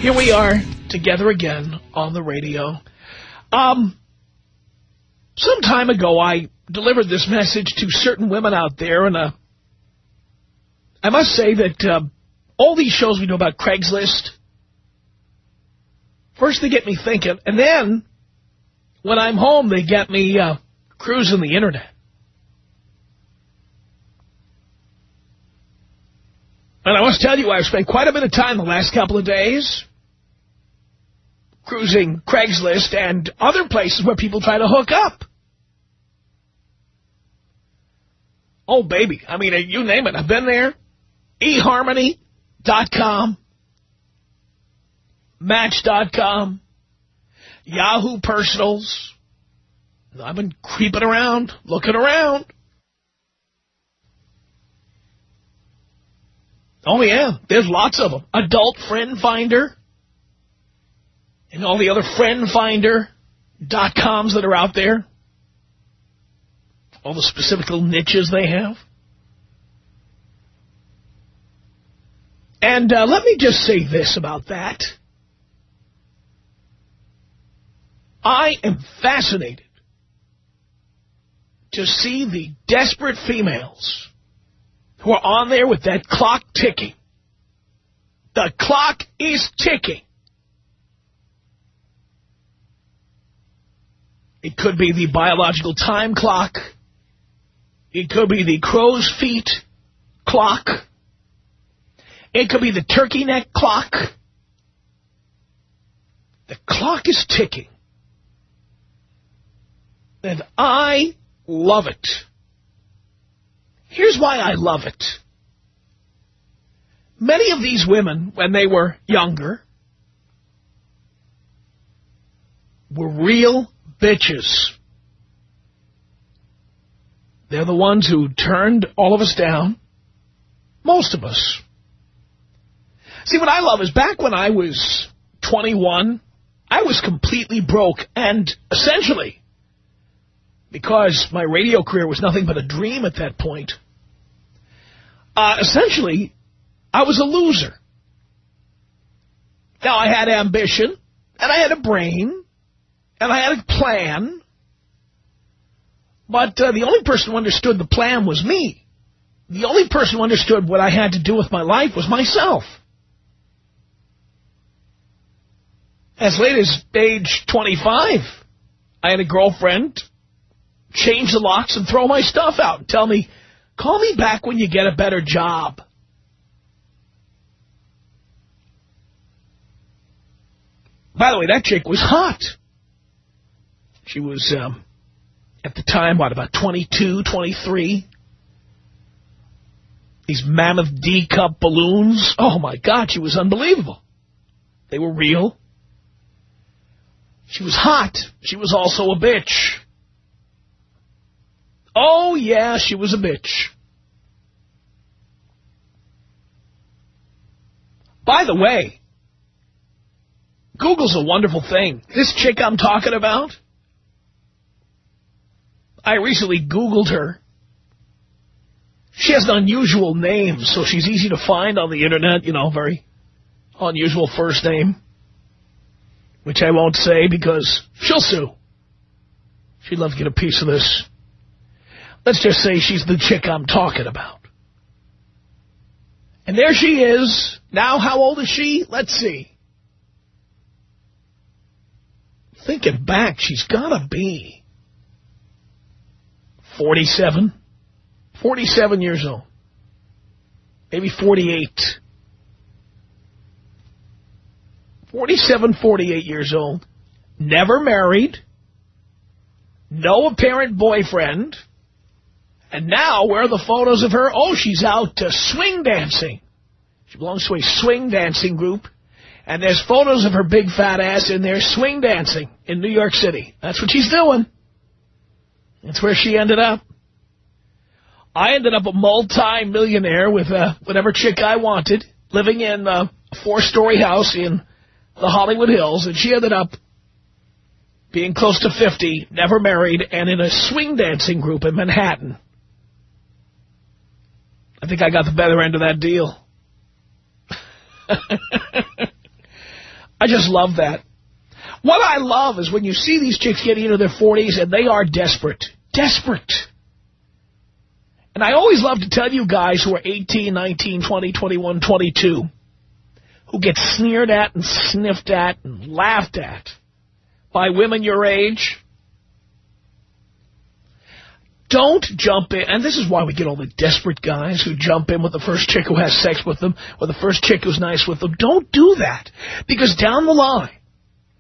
Here we are together again on the radio. Some time ago, I delivered this message to certain women out there, and I must say that all these shows we do about Craigslist, first they get me thinking, and then when I'm home, they get me cruising the internet. And I must tell you, I've spent quite a bit of time the last couple of days cruising Craigslist and other places where people try to hook up. Oh, baby. I mean, you name it. I've been there. eHarmony.com, Match.com, Yahoo Personals. I've been creeping around, looking around. Oh, yeah, there's lots of them. Adult Friend Finder and all the other friendfinder.coms that are out there. All the specific little niches they have. And let me just say this about that. I am fascinated to see the desperate females who are on there with that clock ticking. The clock is ticking. It could be the biological time clock. It could be the crow's feet clock. It could be the turkey neck clock. The clock is ticking. And I love it. Here's why I love it. Many of these women, when they were younger, were real bitches. They're the ones who turned all of us down. Most of us. See, what I love is back when I was 21, I was completely broke. And essentially, because my radio career was nothing but a dream at that point, essentially, I was a loser. Now, I had ambition, and I had a brain, and I had a plan, but the only person who understood the plan was me. The only person who understood what I had to do with my life was myself. As late as age 25, I had a girlfriend change the locks and throw my stuff out and tell me, call me back when you get a better job. By the way, that chick was hot. She was, at the time, about 22, 23. These mammoth D-cup balloons. Oh, my God, she was unbelievable. They were real. She was hot. She was also a bitch. Oh, yeah, she was a bitch. By the way, Google's a wonderful thing. This chick I'm talking about, I recently Googled her. She has an unusual name, so she's easy to find on the internet, you know, very unusual first name, which I won't say because she'll sue. She'd love to get a piece of this. Let's just say she's the chick I'm talking about. And there she is. Now, how old is she? Let's see. Thinking back, she's got to be 47. 47 years old. Maybe 48. 47, 48 years old. Never married. No apparent boyfriend. And now, where are the photos of her? Oh, she's out swing dancing. She belongs to a swing dancing group. And there's photos of her big fat ass in there swing dancing in New York City. That's what she's doing. That's where she ended up. I ended up a multi-millionaire with whatever chick I wanted, living in a 4-story house in the Hollywood Hills. And she ended up being close to 50, never married, and in a swing dancing group in Manhattan. I think I got the better end of that deal. I just love that. What I love is when you see these chicks getting into their 40s and they are desperate. Desperate. And I always love to tell you guys who are 18, 19, 20, 21, 22, who get sneered at and sniffed at and laughed at by women your age, don't jump in. And this is why we get all the desperate guys who jump in with the first chick who has sex with them or the first chick who's nice with them. Don't do that. Because down the line,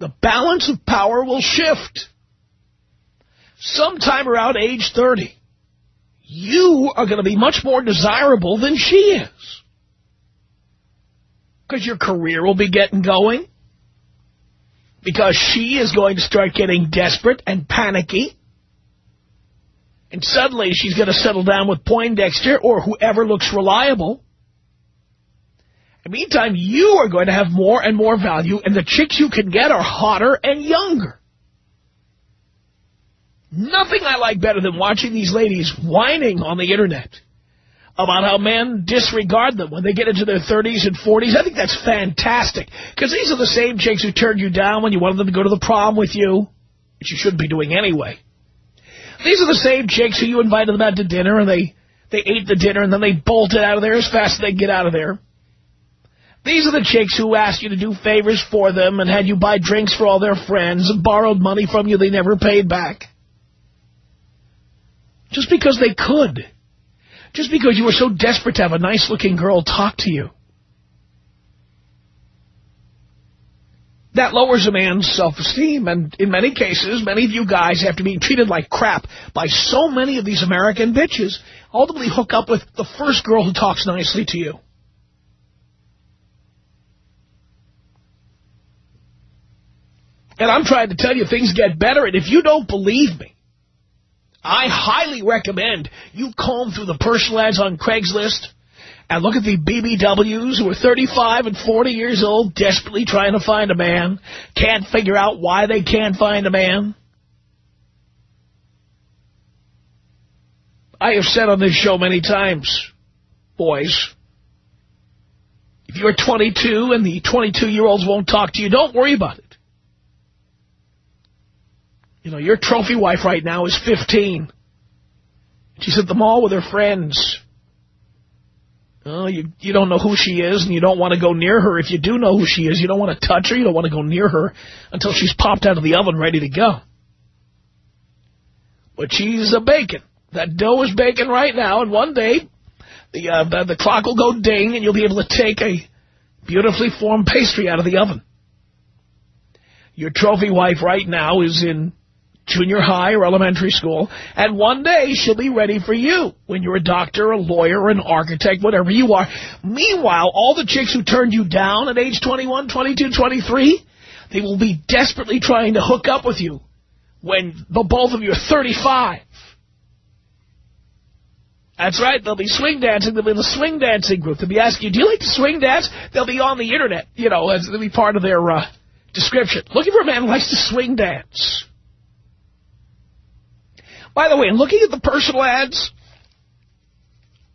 the balance of power will shift. Sometime around age 30, you are going to be much more desirable than she is. Because your career will be getting going. Because she is going to start getting desperate and panicky. And suddenly she's going to settle down with Poindexter or whoever looks reliable. In the meantime, you are going to have more and more value, and the chicks you can get are hotter and younger. Nothing I like better than watching these ladies whining on the Internet about how men disregard them when they get into their 30s and 40s. I think that's fantastic, because these are the same chicks who turned you down when you wanted them to go to the prom with you, which you shouldn't be doing anyway. These are the same chicks who you invited them out to dinner, and they ate the dinner, and then they bolted out of there as fast as they could get out of there. These are the chicks who asked you to do favors for them and had you buy drinks for all their friends and borrowed money from you they never paid back. Just because they could. Just because you were so desperate to have a nice-looking girl talk to you. That lowers a man's self-esteem, and in many cases, many of you guys, after being treated like crap by so many of these American bitches, ultimately hook up with the first girl who talks nicely to you. And I'm trying to tell you things get better, and if you don't believe me, I highly recommend you comb through the personal ads on Craigslist and look at the BBWs who are 35 and 40 years old, desperately trying to find a man, can't figure out why they can't find a man. I have said on this show many times, boys, if you're 22 and the 22-year-olds won't talk to you, don't worry about it. You know, your trophy wife right now is 15. She's at the mall with her friends. Oh, you don't know who she is, and you don't want to go near her. If you do know who she is, you don't want to touch her. You don't want to go near her until she's popped out of the oven ready to go. But she's a baking. That dough is baking right now, and one day the clock will go ding, and you'll be able to take a beautifully formed pastry out of the oven. Your trophy wife right now is in junior high or elementary school, and one day she'll be ready for you when you're a doctor, a lawyer, an architect, whatever you are. Meanwhile, all the chicks who turned you down at age 21, 22, 23, they will be desperately trying to hook up with you when the both of you are 35. That's right, they'll be swing dancing. They'll be in the swing dancing group. They'll be asking you, do you like to swing dance? They'll be on the Internet, you know, they'll be part of their description. Looking for a man who likes to swing dance. By the way, in looking at the personal ads,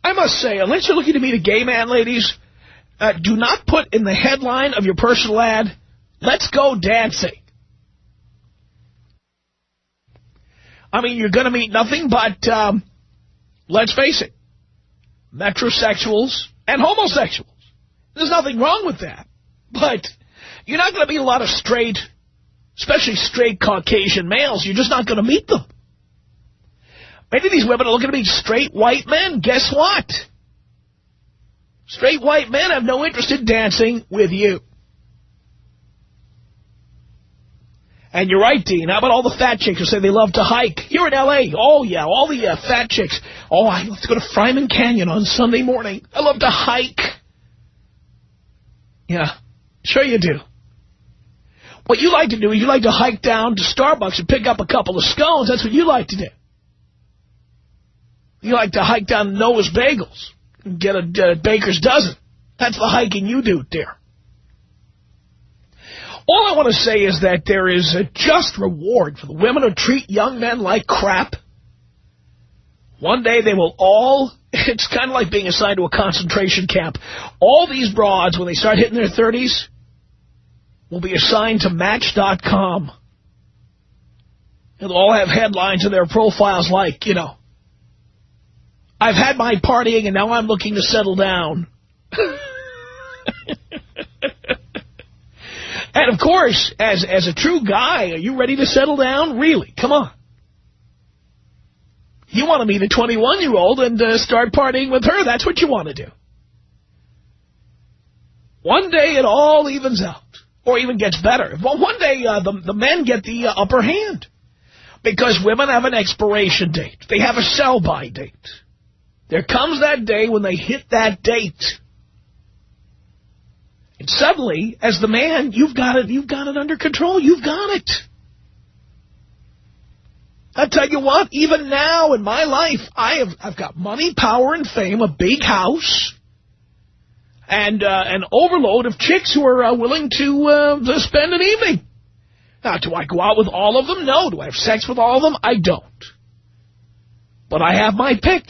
I must say, unless you're looking to meet a gay man, ladies, do not put in the headline of your personal ad, "Let's go dancing." I mean, you're going to meet nothing but, let's face it, metrosexuals and homosexuals. There's nothing wrong with that. But you're not going to meet a lot of straight, especially straight Caucasian males. You're just not going to meet them. Maybe these women are looking to meet straight white men. Guess what? Straight white men have no interest in dancing with you. And you're right, Dean. How about all the fat chicks who say they love to hike? Here in L.A., oh, yeah, all the fat chicks. Oh, I love to go to Fryman Canyon on Sunday morning. I love to hike. Yeah, sure you do. What you like to do is you like to hike down to Starbucks and pick up a couple of scones. That's what you like to do. You like to hike down Noah's Bagels and get a baker's dozen. That's the hiking you do, dear. All I want to say is that there is a just reward for the women who treat young men like crap. One day they will all, it's kind of like being assigned to a concentration camp. All these broads, when they start hitting their 30s, will be assigned to Match.com. They'll all have headlines in their profiles like, you know, I've had my partying and now I'm looking to settle down. And, of course, as a true guy, are you ready to settle down? Really? Come on. You want to meet a 21-year-old and start partying with her. That's what you want to do. One day it all evens out, or even gets better. Well, one day the men get the upper hand because women have an expiration date. They have a sell-by date. There comes that day when they hit that date. And suddenly, as the man, you've got it under control. You've got it. I tell you what, even now in my life, I've got money, power, and fame, a big house, and an overload of chicks who are willing to spend an evening. Now, do I go out with all of them? No. Do I have sex with all of them? I don't. But I have my pick.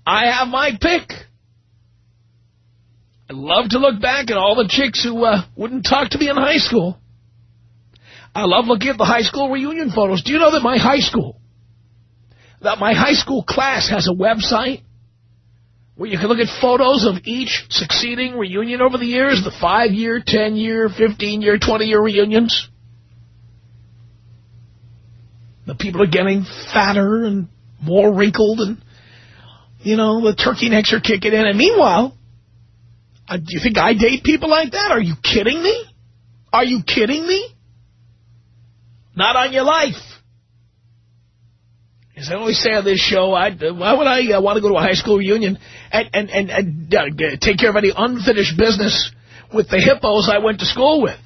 I have my pick. I love to look back at all the chicks who wouldn't talk to me in high school. I love looking at the high school reunion photos. Do you know that my high school class has a website where you can look at photos of each succeeding reunion over the years, the 5-year, 10-year, 15-year, 20-year reunions? The people are getting fatter and more wrinkled and, you know, the turkey necks are kicking in. And meanwhile, do you think I date people like that? Are you kidding me? Are you kidding me? Not on your life. As I always say on this show, why would I want to go to a high school reunion and take care of any unfinished business with the hippos I went to school with?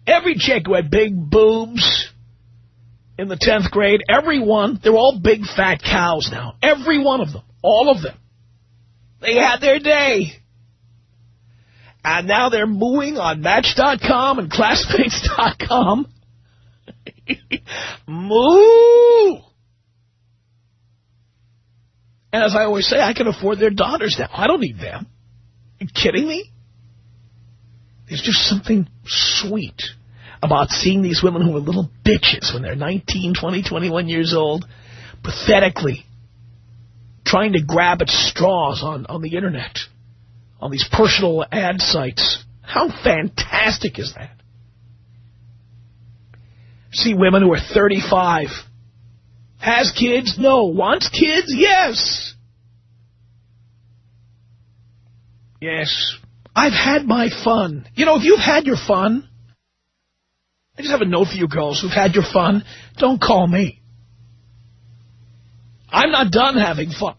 Every chick who had big boobs in the 10th grade, everyone, they're all big fat cows now. Every one of them. All of them. They had their day. And now they're mooing on Match.com and Classmates.com. Moo! And as I always say, I can afford their daughters now. I don't need them. Are you kidding me? There's just something sweet about seeing these women who are little bitches when they're 19, 20, 21 years old, pathetically trying to grab at straws on the Internet, on these personal ad sites. How fantastic is that? See women who are 35. Has kids? No. Wants kids? Yes. Yes. I've had my fun. You know, if you've had your fun, I just have a note for you girls who've had your fun. Don't call me. I'm not done having fun.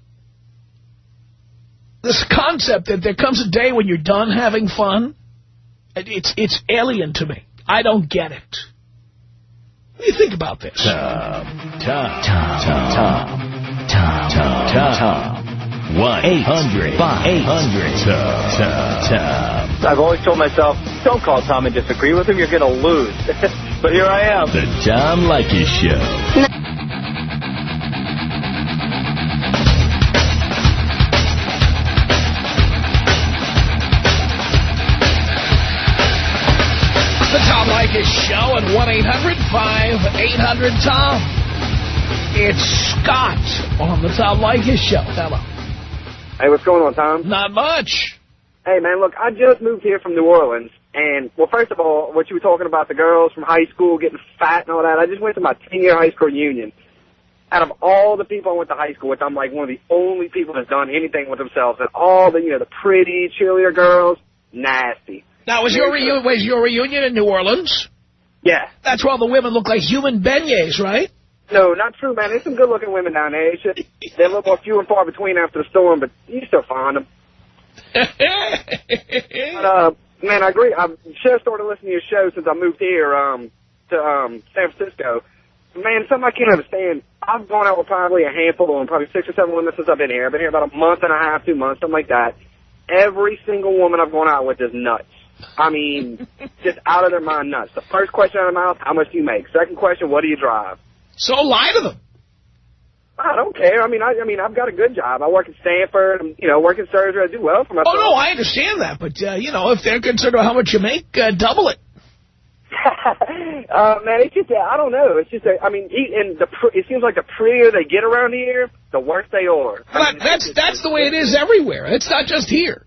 This concept that there comes a day when you're done having fun, it's alien to me. I don't get it. What do you think about this? Tom. 1-800-5800-TOM. I've always told myself, don't call Tom and disagree with him, you're going to lose. But here I am. The Tom Leykis Show. The Tom Leykis Show at 1-800-5800-TOM. It's Scott on the Tom Leykis Show. Hello. Hey, what's going on, Tom? Not much. Hey, man, look, I just moved here from New Orleans, and, well, first of all, what you were talking about, the girls from high school getting fat and all that, I just went to my 10-year high school reunion. Out of all the people I went to high school with, I'm like one of the only people that's done anything with themselves, and all the, you know, the pretty cheerleader girls, nasty. Now, was your reunion in New Orleans? Yeah. That's where all the women look like human beignets, right? No, not true, man. There's some good-looking women down there. They're a little more few and far between after the storm, but you still find them. But, man, I agree. I've just started listening to your show since I moved here to San Francisco. Man, something I can't understand. I've gone out with probably a handful and probably 6 or 7 women since I've been here. I've been here about a month and a half, 2 months, something like that. Every single woman I've gone out with is nuts. I mean, just out of their mind nuts. The first question out of their mouth, how much do you make? Second question, what do you drive? So lie to them. I don't care. I mean, I've got a good job. I work at Stanford. I'm, work in surgery. I do well for myself. Oh, no, I understand that. But, if they're concerned about how much you make, double it. Man, it's just, I don't know. It's just, it seems like the prettier they get around here, the worse they are. That's the way it is everywhere. It's not just here.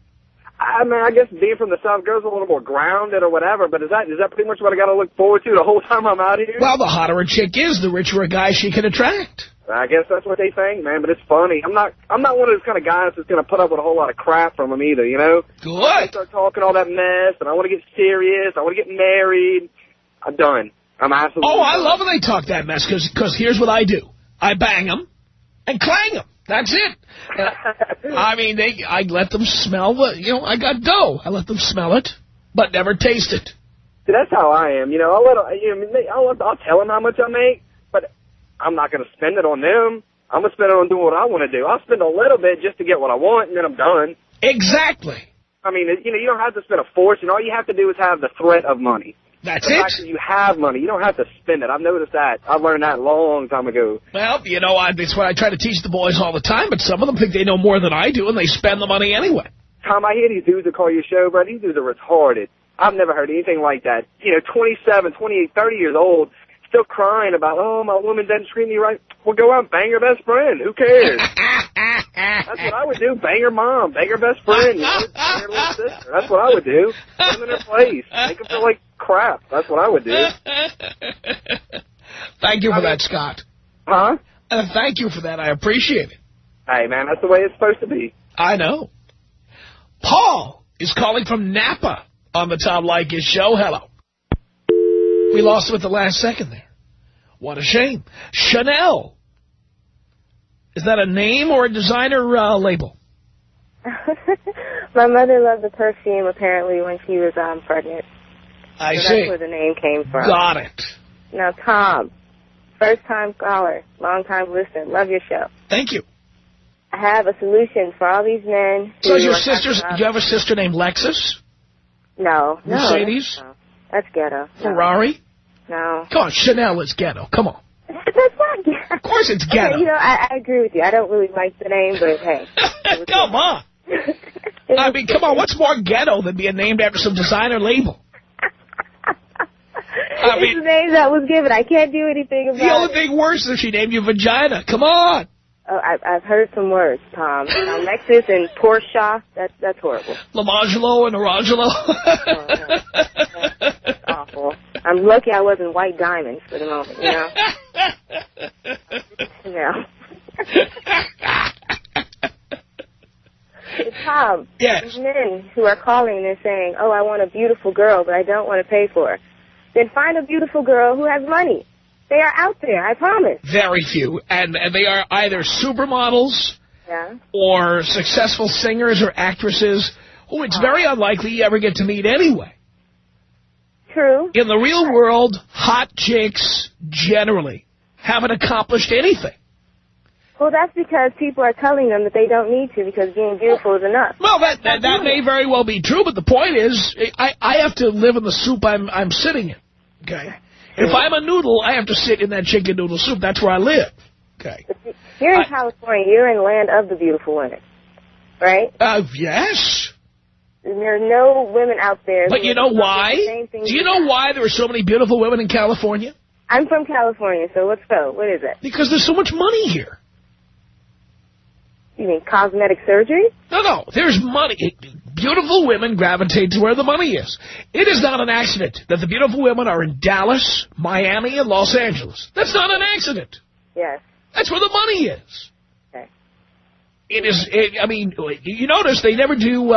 I guess being from the South goes a little more grounded or whatever, but is that pretty much what I got to look forward to the whole time I'm out here? Well, the hotter a chick is, the richer a guy she can attract. I guess that's what they think, man, but it's funny. I'm not one of those kind of guys that's going to put up with a whole lot of crap from them either, Good. I start talking all that mess, and I want to get serious, I want to get married. I'm done. I'm absolutely done. I love when they talk that mess, because here's what I do. I bang them and clang them. That's it. I let them smell I got dough. I let them smell it, but never taste it. See, that's how I am. I'll tell them how much I make, but I'm not going to spend it on them. I'm going to spend it on doing what I want to do. I'll spend a little bit just to get what I want, and then I'm done. Exactly. I mean, you don't have to spend a fortune. All you have to do is have the threat of money. That's the it. fact that you have money, you don't have to spend it. I've noticed that. I learned that a long time ago. Well, it's what I try to teach the boys all the time, but some of them think they know more than I do, and they spend the money anyway. Tom, I hear these dudes that call your show, bro. These dudes are retarded. I've never heard anything like that. 27, 28, 30 years old, still crying about, oh, my woman doesn't treat me right. Well, go out and bang her best friend. Who cares? That's what I would do. Bang her mom. Bang her best friend. Bang her little sister. That's what I would do. Put them in their place. Make them feel like crap. That's what I would do. Thank you for that, Scott. Huh? Thank you for that. I appreciate it. Hey, man, that's the way it's supposed to be. I know. Paul is calling from Napa on the Tom Leykis Show. Hello. We lost him at the last second there. What a shame. Chanel. Is that a name or a designer label? My mother loved the perfume, apparently, when she was pregnant. I see. That's where the name came from. Got it. Now, Tom, first-time caller, long-time listener, love your show. Thank you. I have a solution for all these men. So do you have a sister named Lexus? No. Mercedes? No. That's ghetto. No. Ferrari? No. Come on, Chanel is ghetto. Come on. That's not ghetto. Of course it's ghetto. Okay, I agree with you. I don't really like the name, but hey. Come on. I mean, come on. What's more ghetto than being named after some designer label? It's the name that was given. I can't do anything about it. The only thing worse is if she named you Vagina. Come on. Oh, I've heard some words, Tom. Lexus and Porsche, that's horrible. Lamangelo and Arangelo. That's awful. I'm lucky I wasn't White Diamonds for the moment, Tom, yes. These men who are calling and they're saying, oh, I want a beautiful girl, but I don't want to pay for her. Then find a beautiful girl who has money. They are out there, I promise. Very few. And they are either supermodels or successful singers or actresses who it's very unlikely you ever get to meet anyway. True. In the real world, hot chicks generally haven't accomplished anything. Well, that's because people are telling them that they don't need to because being beautiful is enough. Well, that may very well be true, but the point is I have to live in the soup I'm sitting in, okay? If I'm a noodle, I have to sit in that chicken noodle soup. That's where I live. Okay. You're in California. You're in land of the beautiful women, right? Yes. And there are no women out there. But you know why? Do you know why there are so many beautiful women in California? I'm from California, so let's go. What is it? Because there's so much money here. You mean cosmetic surgery? No. There's money. Beautiful women gravitate to where the money is. It is not an accident that the beautiful women are in Dallas, Miami, and Los Angeles. That's not an accident. Yes. That's where the money is. Okay. It is. I mean, you notice they never do.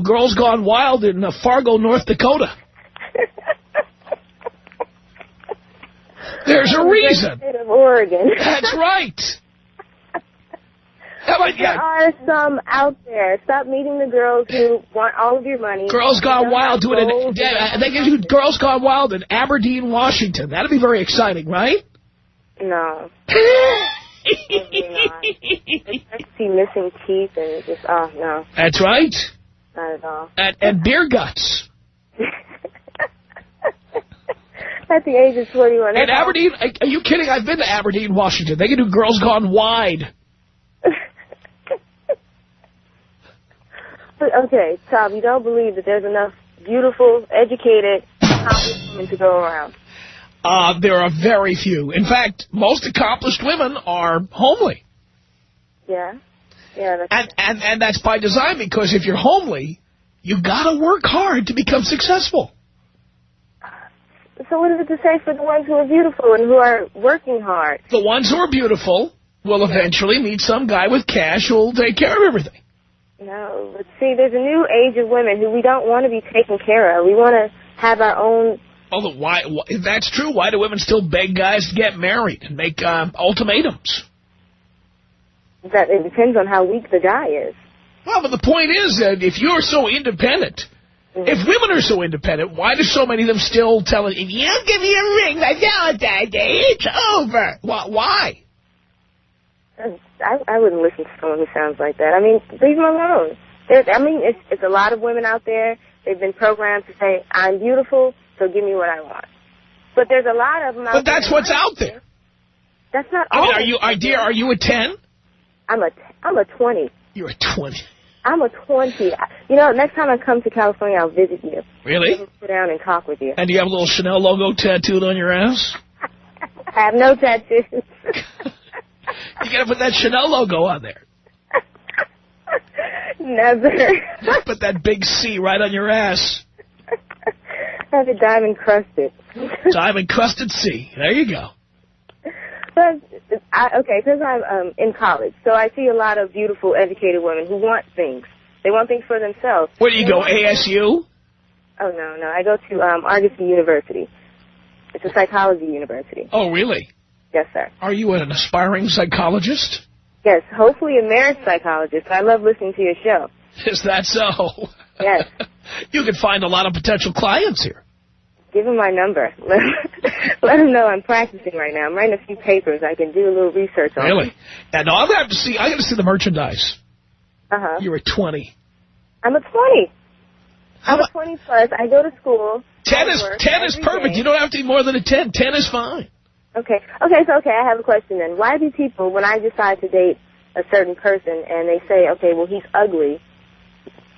Girls Gone Wild in Fargo, North Dakota. There's a reason. State of Oregon. That's right. There are some out there. Stop meeting the girls who want all of your money. Girls Gone Wild doing it. They can do Girls Gone Wild in Aberdeen, Washington. That'd be very exciting, right? No. I see missing teeth and just, no. That's right. Not at all. And beer guts. At the age of 21. In Aberdeen, are you kidding? I've been to Aberdeen, Washington. They can do Girls Gone Wide. But, okay, Tom, you don't believe that there's enough beautiful, educated, accomplished women to go around? There are very few. In fact, most accomplished women are homely. Yeah. Yeah. And that's by design, because if you're homely, you got to work hard to become successful. So what is it to say for the ones who are beautiful and who are working hard? The ones who are beautiful will eventually meet some guy with cash who will take care of everything. No, but see, there's a new age of women who we don't want to be taken care of. We want to have our own... Oh, why, if that's true, why do women still beg guys to get married and make ultimatums? That it depends on how weak the guy is. Well, but the point is that if you're so independent, if women are so independent, why do so many of them still tell it, if you don't give me a ring by Valentine's Day, it's over? Why? I wouldn't listen to someone who sounds like that. I mean, leave them alone. It's a lot of women out there. They've been programmed to say, I'm beautiful, so give me what I want. But there's a lot of them out there. But that's what's out there. That's not all. I mean, are you a 10? I'm a 20. You're a 20. I'm a 20. You know, next time I come to California, I'll visit you. Really? I'll sit down and talk with you. And do you have a little Chanel logo tattooed on your ass? I have no tattoos. You got to put that Chanel logo on there. Never. Put that big C right on your ass. I have it diamond crusted. Diamond crusted C. There you go. But because I'm in college, so I see a lot of beautiful, educated women who want things. They want things for themselves. Where do you go, ASU? Oh, no. I go to Argosy University. It's a psychology university. Oh, really? Yes, sir. Are you an aspiring psychologist? Yes, hopefully a marriage psychologist. I love listening to your show. Is that so? Yes. You could find a lot of potential clients here. Give him my number. Let him know I'm practicing right now. I'm writing a few papers. I can do a little research on Really? them. Yeah, no, I got to see the merchandise. Uh-huh. You're a 20. I'm a 20. I'm a 20 plus. I go to school. 10 is perfect. Day. You don't have to be more than a 10. 10 is fine. Okay. I have a question then. Why do people, when I decide to date a certain person and they say, okay, well, he's ugly,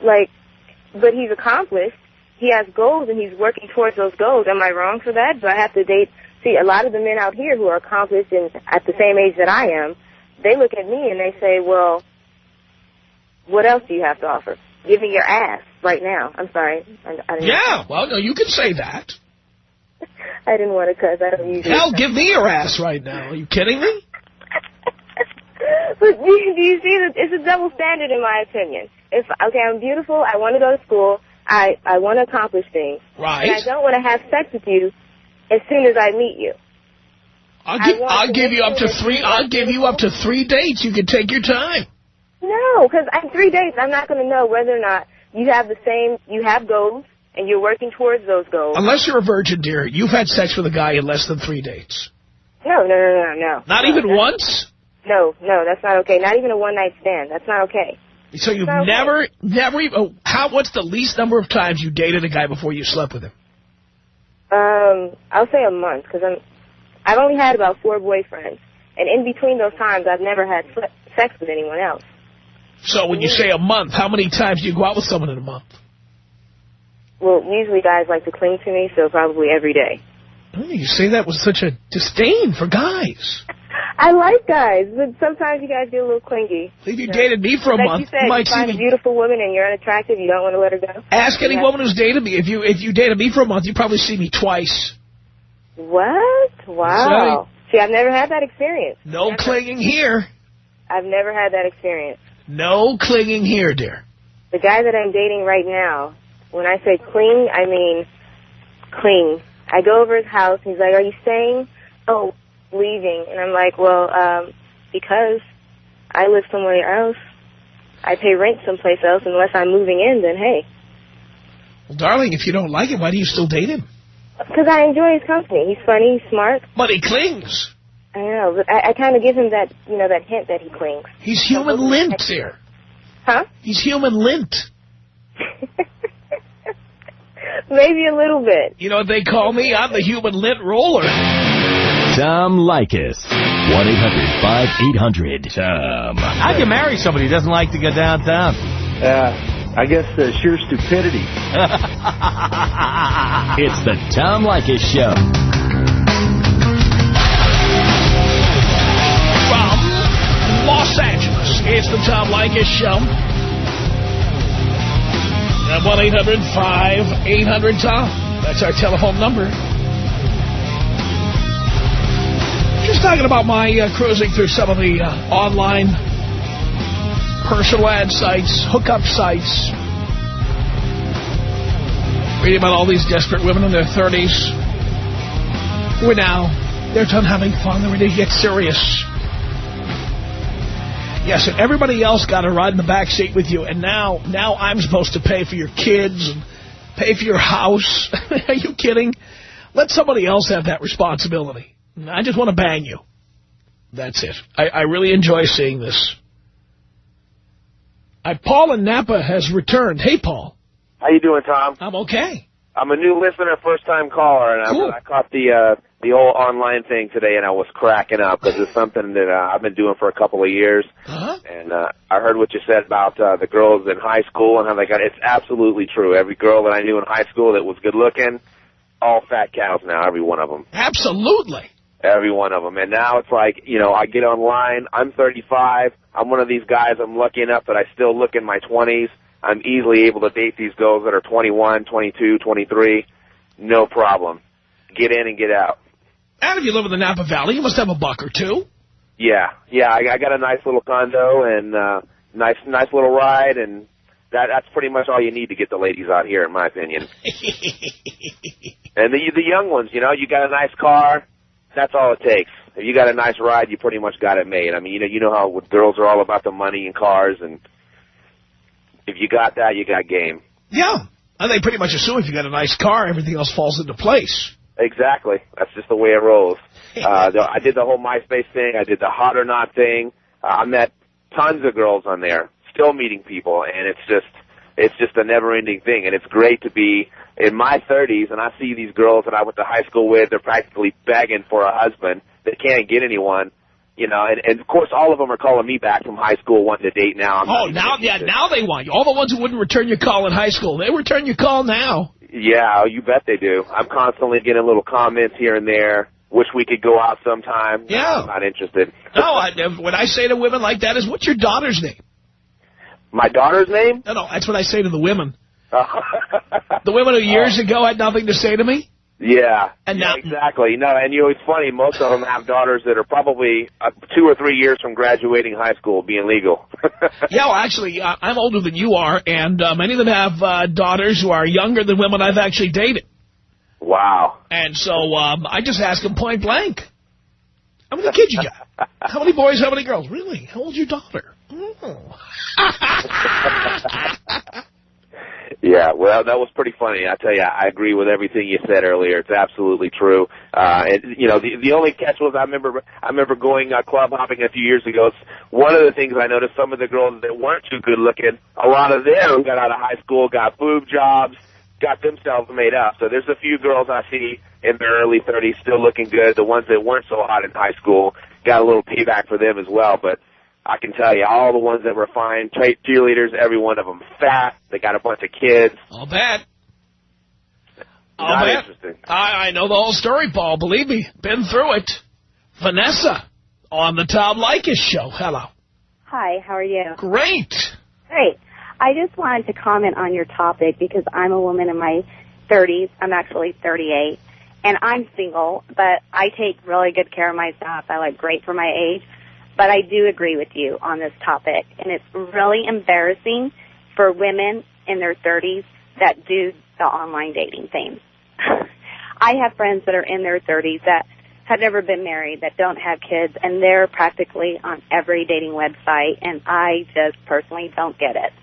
but he's accomplished, he has goals and he's working towards those goals. Am I wrong for that? Do I have to date? See, a lot of the men out here who are accomplished and at the same age that I am, they look at me and they say, well, what else do you have to offer? Give me your ass right now. I'm sorry. I didn't well, no, you can say that. I didn't want to cuss. I don't usually. Hell, give me your ass right now. Are you kidding me? But do you see that it's a double standard in my opinion? I'm beautiful. I want to go to school. I want to accomplish things. Right. And I don't want to have sex with you as soon as I meet you. I'll give you up to 3 dates. You can take your time. No, because in 3 dates, I'm not going to know whether or not you have goals, and you're working towards those goals. Unless you're a virgin, dear, you've had sex with a guy in less than 3 dates. No. Not even once? No, that's not okay. Not even a one-night stand. That's not okay. So you've never even, what's the least number of times you dated a guy before you slept with him? I'll say a month, because I've only had about 4 boyfriends. And in between those times, I've never had sex with anyone else. So when you say a month, how many times do you go out with someone in a month? Well, usually guys like to cling to me, so probably every day. Oh, you say that with such a disdain for guys. I like guys, but sometimes you guys get a little clingy. If you dated me for a month, you said, you find a beautiful woman and you're unattractive, you don't want to let her go? Ask any woman who's dated me. If you dated me for a month, you probably see me twice. What? Wow. See, I've never had that experience. No clinging here. I've never had that experience. No clinging here, dear. The guy that I'm dating right now, when I say cling, I mean cling. I go over his house, and he's like, are you staying? Oh, leaving. And I'm like, well, because I live somewhere else. I pay rent someplace else. Unless I'm moving in, then hey. Well, darling, if you don't like it, why do you still date him? Because I enjoy his company. He's funny, he's smart. But he clings. I know, but I kind of give him that, that hint that he clings. He's human lint here. Huh? He's human lint. Maybe a little bit. You know what they call me? I'm the human lint roller. Tom Leykis. 1-800-5800-TOM. How can you marry somebody who doesn't like to go downtown? I guess sheer stupidity. It's the Tom Leykis Show. From Los Angeles, it's the Tom Leykis Show. At 1-800-5800-TOM. That's our telephone number. Just talking about my cruising through some of the online personal ad sites, hookup sites. Reading about all these desperate women in their 30s who are now, they're done having fun, they're ready to get serious. Yes, and everybody else got to ride in the back seat with you, and now I'm supposed to pay for your kids and pay for your house. Are you kidding? Let somebody else have that responsibility. I just want to bang you. That's it. I really enjoy seeing this. Paul in Napa has returned. Hey, Paul. How you doing, Tom? I'm okay. I'm a new listener, first-time caller, and cool. I caught the whole online thing today, and I was cracking up because it's something that I've been doing for a couple of years. And I heard what you said about the girls in high school and how they got it. It's absolutely true. Every girl that I knew in high school that was good-looking, all fat cows now, every one of them. Absolutely. Every one of them. And now it's like, you know, I get online. I'm 35. I'm one of these guys. I'm lucky enough that I still look in my 20s. I'm easily able to date these girls that are 21, 22, 23. No problem. Get in and get out. And if you live in the Napa Valley, you must have a buck or two. Yeah. I got a nice little condo and nice little ride, and that's pretty much all you need to get the ladies out here, in my opinion. And the young ones, you know, you got a nice car. That's all it takes. If you got a nice ride, you pretty much got it made. I mean, you know how girls are all about the money and cars, and if you got that, you got game. Yeah. And they pretty much assume if you got a nice car, everything else falls into place. Exactly. That's just the way it rolls. I did the whole MySpace thing. I did the hot or not thing. I met tons of girls on there, still meeting people, and it's just a never-ending thing. And it's great to be in my 30s, and I see these girls that I went to high school with. They're practically begging for a husband. They can't get anyone. You know, and of course, all of them are calling me back from high school wanting to date now. Now they want you. All the ones who wouldn't return your call in high school, they return your call now. Yeah, you bet they do. I'm constantly getting little comments here and there. Wish we could go out sometime. Yeah. I'm not interested. No, what I say to women like that is, what's your daughter's name? My daughter's name? No, that's what I say to the women. The women who years ago had nothing to say to me? Yeah, and now, exactly. No, and you know, it's funny, most of them have daughters that are probably 2 or 3 years from graduating high school, being legal. Yeah, well, actually, I'm older than you are, and many of them have daughters who are younger than women I've actually dated. Wow. And so I just ask them point blank, how many kids you got? How many boys, how many girls? Really? How old's your daughter? Oh. Yeah, well, that was pretty funny. I tell you, I agree with everything you said earlier. It's absolutely true. And you know, the only catch was I remember going club hopping a few years ago. One of the things I noticed, some of the girls that weren't too good looking, a lot of them got out of high school, got boob jobs, got themselves made up. So there's a few girls I see in their early 30s still looking good. The ones that weren't so hot in high school got a little payback for them as well. But I can tell you, all the ones that were fine, cheerleaders, every one of them fat. They got a bunch of kids. I'll bet. Not interesting. I know the whole story, Paul. Believe me, been through it. Vanessa on the Tom Leykis Show. Hello. Hi, how are you? Great. Great. I just wanted to comment on your topic because I'm a woman in my 30s. I'm actually 38, and I'm single, but I take really good care of myself. I look great for my age. But I do agree with you on this topic, and it's really embarrassing for women in their 30s that do the online dating thing. I have friends that are in their 30s that have never been married, that don't have kids, and they're practically on every dating website, and I just personally don't get it.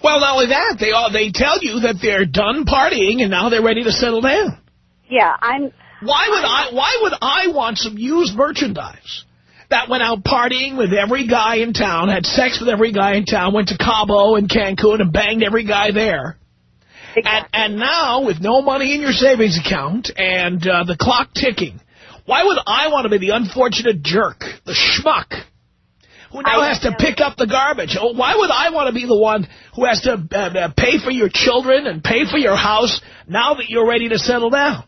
Well, not only that, they tell you that they're done partying and now they're ready to settle down. Yeah, Why would I want some used merchandise that went out partying with every guy in town, had sex with every guy in town, went to Cabo and Cancun and banged every guy there, Exactly. And now, with no money in your savings account and the clock ticking, why would I want to be the unfortunate jerk, the schmuck, who now has to pick up the garbage? Why would I want to be the one who has to pay for your children and pay for your house now that you're ready to settle down?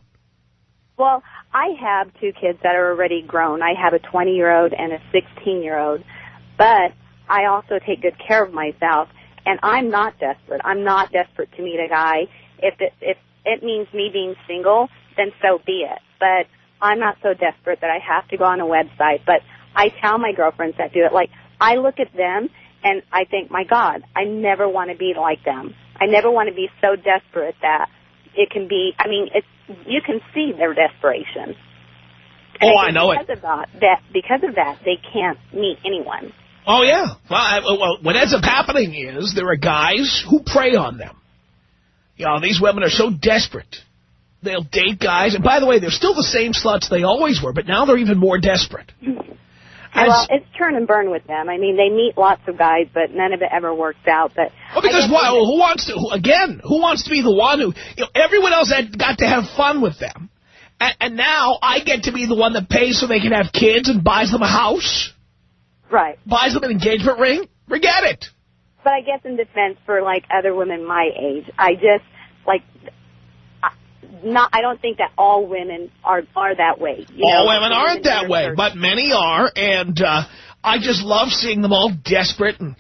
Well, I have 2 kids that are already grown. I have a 20-year-old and a 16-year-old. But I also take good care of myself, and I'm not desperate. I'm not desperate to meet a guy. If it means me being single, then so be it. But I'm not so desperate that I have to go on a website. But I tell my girlfriends that do it. Like, I look at them, and I think, my God, I never want to be like them. I never want to be so desperate that it can be, I mean, you can see their desperation. Oh, I know it. Because of that, they can't meet anyone. Oh, yeah. Well, what ends up happening is there are guys who prey on them. You know, these women are so desperate. They'll date guys. And by the way, they're still the same sluts they always were, but now they're even more desperate. Well, it's turn and burn with them. I mean, they meet lots of guys, but none of it ever works out. But because who wants to be the one who, you know, everyone else had got to have fun with them. And now I get to be the one that pays so they can have kids and buys them a house. Right. Buys them an engagement ring. Forget it. But I guess in defense for, like, other women my age, I just, like, I don't think that all women are that way. All women aren't that way, but many are, and I just love seeing them all desperate, and,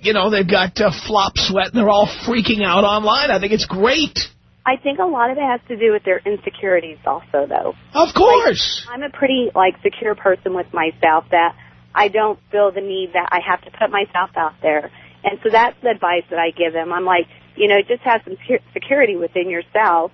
you know, they've got flop sweat, and they're all freaking out online. I think it's great. I think a lot of it has to do with their insecurities also, though. Of course. Like, I'm a pretty, like, secure person with myself that I don't feel the need that I have to put myself out there. And so that's the advice that I give them. I'm like, you know, just have some security within yourself.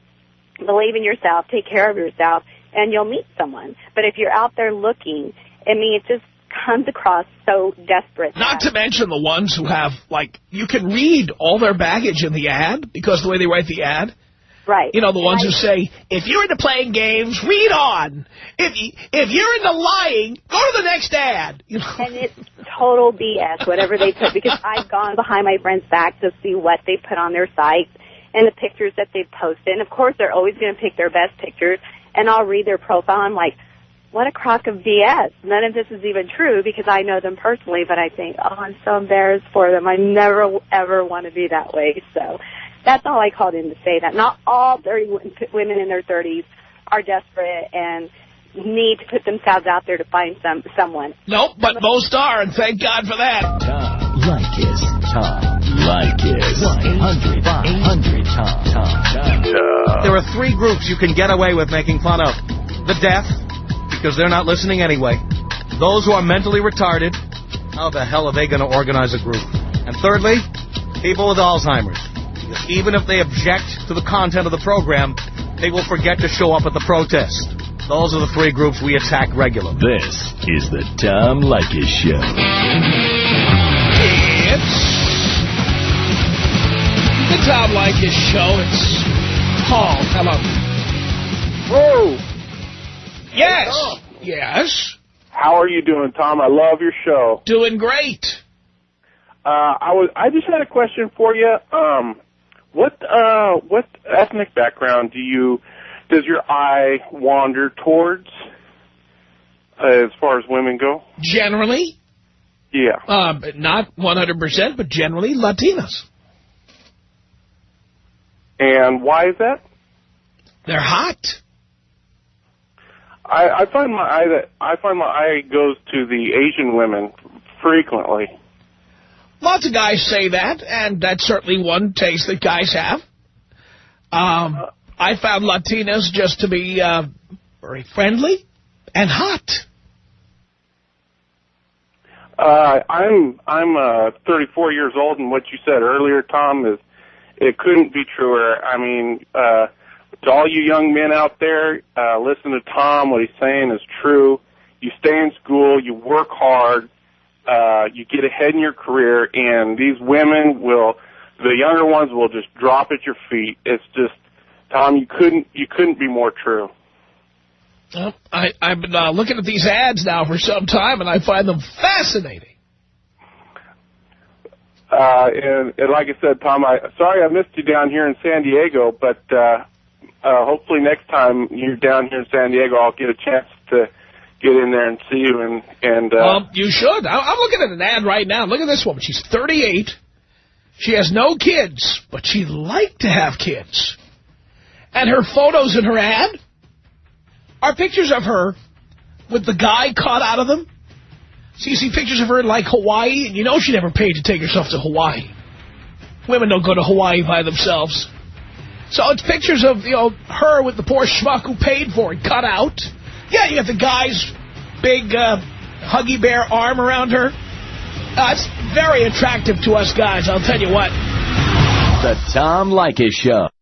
Believe in yourself, take care of yourself, and you'll meet someone. But if you're out there looking, I mean, it just comes across so desperate. Not to mention the ones who have, like, you can read all their baggage in the ad because the way they write the ad. Right. You know, the ones who say, if you're into playing games, read on. If you're into lying, go to the next ad. You know? And it's total BS, whatever they put, because I've gone behind my friends' back to see what they put on their site and the pictures that they've posted. And, of course, they're always going to pick their best pictures, and I'll read their profile. I'm like, what a crock of BS. None of this is even true because I know them personally, but I think, oh, I'm so embarrassed for them. I never, ever want to be that way. So that's all I called in to say, that not all 30 women in their 30s are desperate and need to put themselves out there to find someone. Nope, but most are, and thank God for that. Tom Leykis. Tom Leykis. 1-800-5800-TOM. There are 3 groups you can get away with making fun of. The deaf, because they're not listening anyway. Those who are mentally retarded, how the hell are they going to organize a group? And thirdly, people with Alzheimer's. Even if they object to the content of the program, they will forget to show up at the protest. Those are the 3 groups we attack regularly. This is the Tom Leykis Show. It's the Tom Leykis Show. It's Paul. Hello. Whoa. Yes. Hey, Tom. Yes. How are you doing, Tom? I love your show. Doing great. I just had a question for you. What ethnic background does your eye wander towards as far as women go? Generally? Yeah. Not 100%, but generally Latinas. And why is that? They're hot. I find my eye goes to the Asian women frequently. Lots of guys say that, and that's certainly one taste that guys have. I found Latinas just to be very friendly and hot. I'm 34 years old, and what you said earlier, Tom, is it couldn't be truer. I mean, to all you young men out there, listen to Tom. What he's saying is true. You stay in school, you work hard, you get ahead in your career, and these women the younger ones will just drop at your feet. It's just, Tom, you couldn't be more true. Well, I've been looking at these ads now for some time, and I find them fascinating. And like I said, Tom, sorry I missed you down here in San Diego, but hopefully next time you're down here in San Diego, I'll get a chance to get in there and see you. And you should. I'm looking at an ad right now. Look at this woman. She's 38. She has no kids, but she'd like to have kids. And her photos in her ad are pictures of her with the guy cut out of them. So you see pictures of her in, like, Hawaii, and you know she never paid to take herself to Hawaii. Women don't go to Hawaii by themselves. So it's pictures of, her with the poor schmuck who paid for it cut out. Yeah, you got the guy's big Huggy Bear arm around her. It's very attractive to us guys, I'll tell you what. The Tom Leykis Show.